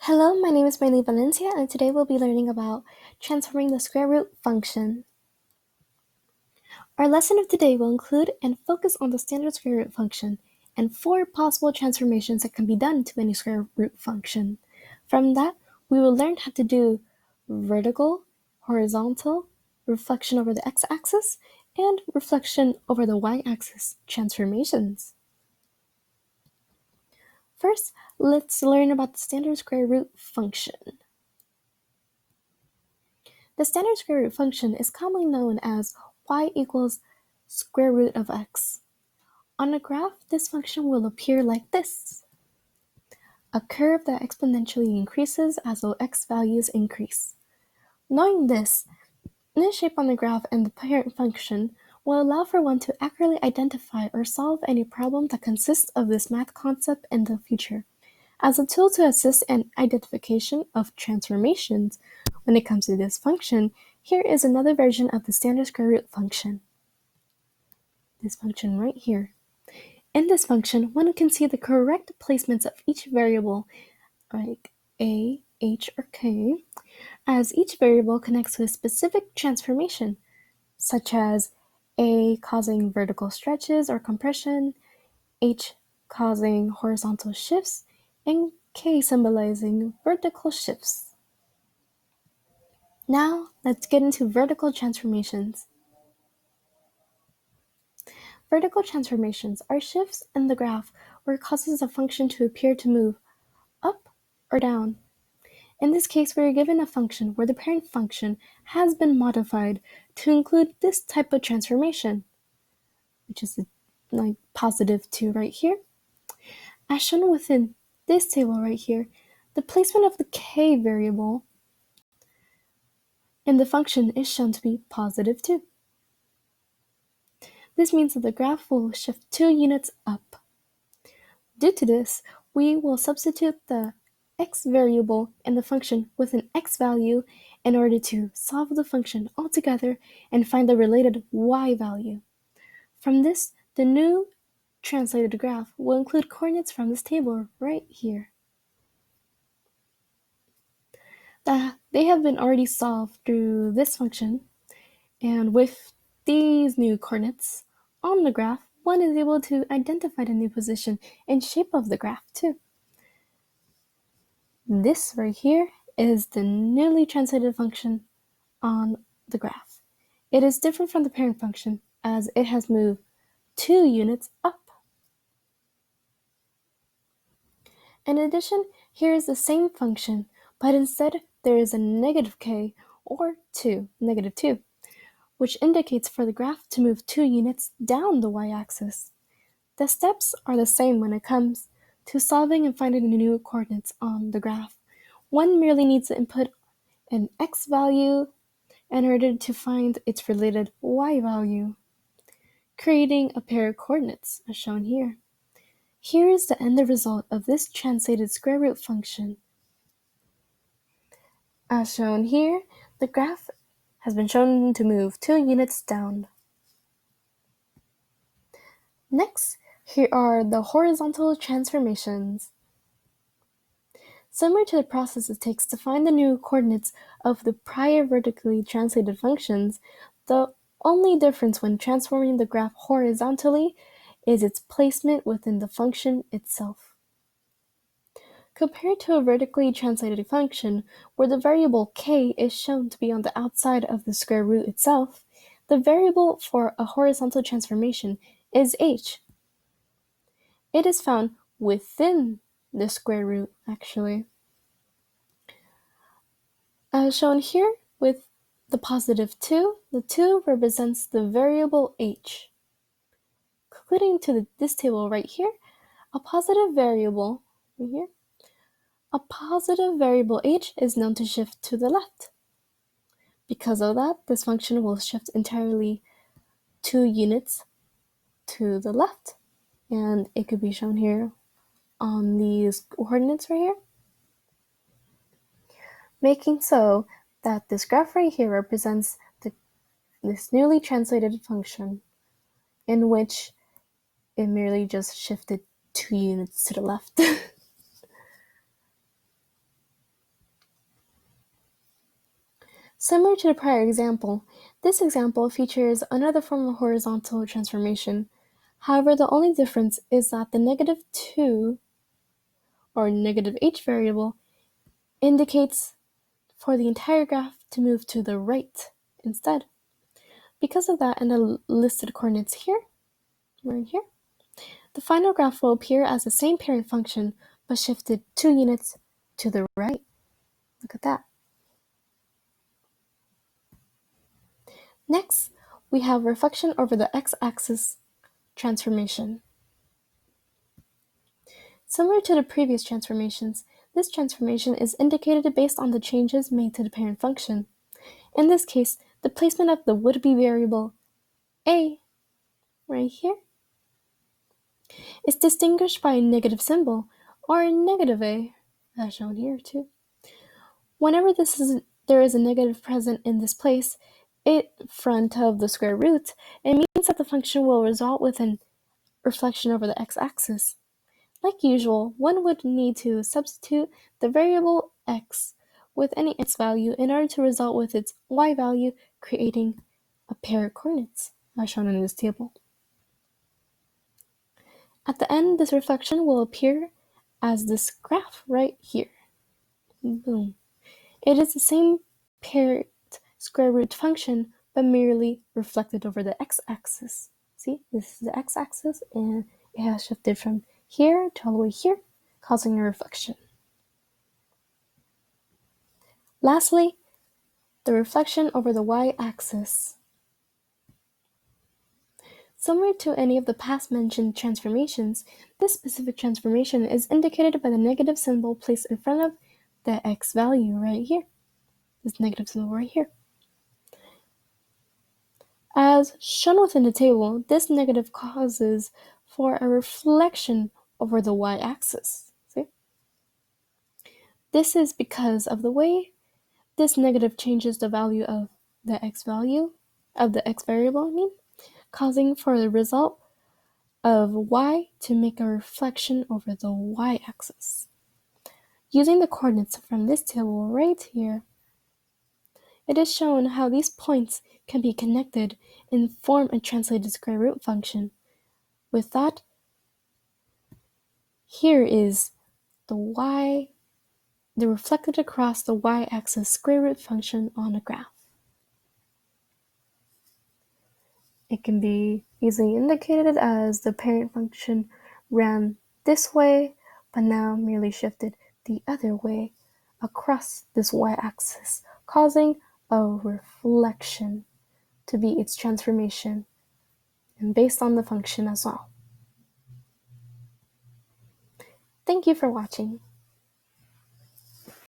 Hello, my name is Bailey Valencia, and today we'll be learning about transforming the square root function. Our lesson of today will include and focus on the standard square root function and 4 possible transformations that can be done to any square root function. From that, we will learn how to do vertical, horizontal, reflection over the x-axis, and reflection over the y-axis transformations. First, let's learn about the standard square root function. The standard square root function is commonly known as y equals square root of x. On a graph, this function will appear like this: a curve that exponentially increases as the x values increase. Knowing this shape on the graph and the parent function will allow for one to accurately identify or solve any problem that consists of this math concept in the future. As a tool to assist in identification of transformations when it comes to this function, here is another version of the standard square root function. This function right here. In this function, one can see the correct placements of each variable, like a, h, or k, as each variable connects to a specific transformation, such as a causing vertical stretches or compression, h causing horizontal shifts, and k symbolizing vertical shifts. Now, let's get into vertical transformations. Vertical transformations are shifts in the graph where it causes a function to appear to move up or down. In this case, we are given a function where the parent function has been modified to include this type of transformation, which is like positive 2 right here. As shown within this table right here, the placement of the k variable in the function is shown to be positive 2. This means that the graph will shift 2 units up. Due to this, we will substitute the x variable in the function with an x value in order to solve the function altogether and find the related y value. From this, the new translated graph will include coordinates from this table right here. They have been already solved through this function, and with these new coordinates on the graph, one is able to identify the new position and shape of the graph too. This right here is the newly translated function on the graph. It is different from the parent function as it has moved 2 units up. In addition, here is the same function, but instead there is a negative k or 2, negative 2, which indicates for the graph to move 2 units down the y-axis. The steps are the same when it comes to solving and finding the new coordinates on the graph. One merely needs to input an x value in order to find its related y value, creating a pair of coordinates as shown here. Here is the end result of this translated square root function. As shown here, the graph has been shown to move 2 units down. Next, here are the horizontal transformations. Similar to the process it takes to find the new coordinates of the prior vertically translated functions, the only difference when transforming the graph horizontally is its placement within the function itself. Compared to a vertically translated function, where the variable k is shown to be on the outside of the square root itself, the variable for a horizontal transformation is h. It is found within the square root, actually. As shown here with the positive 2, the 2 represents the variable h. Concluding to this table right here, a positive variable right here, a positive variable h is known to shift to the left. Because of that, this function will shift entirely 2 units to the left. And it could be shown here on these coordinates right here, making so that this graph right here represents this newly translated function in which it merely just shifted 2 units to the left. Similar to the prior example, this example features another form of horizontal transformation. However, the only difference is that the -2 or negative h variable indicates for the entire graph to move to the right instead. Because of that and the listed coordinates here, right here, the final graph will appear as the same parent function but shifted 2 units to the right. Look at that. Next, we have reflection over the x-axis transformation. Similar to the previous transformations, this transformation is indicated based on the changes made to the parent function. In this case, the placement of the would-be variable a, right here, is distinguished by a negative symbol, or a negative a, as shown here too. Whenever there is a negative present in this place, in front of the square root, it means that the function will result with an reflection over the x-axis. Like usual, one would need to substitute the variable x with any x value in order to result with its y value, creating a pair of coordinates, as shown in this table. At the end, this reflection will appear as this graph right here. Boom. It is the same parent square root function, but merely reflected over the x-axis. See, this is the x-axis, and it has shifted from here to all the way here, causing a reflection. Lastly, the reflection over the y-axis. Similar to any of the past mentioned transformations, this specific transformation is indicated by the negative symbol placed in front of the x value right here. This negative symbol right here. As shown within the table, this negative causes for a reflection over the y-axis. See? This is because of the way this negative changes the value of the x value, of the x variable, causing for the result of y to make a reflection over the y-axis. Using the coordinates from this table right here, it is shown how these points can be connected and form a translated square root function. With that, here is the reflected across the y-axis square root function on a graph. It can be easily indicated as the parent function ran this way, but now merely shifted the other way across this y-axis, causing a reflection to be its transformation, and based on the function as well. Thank you for watching.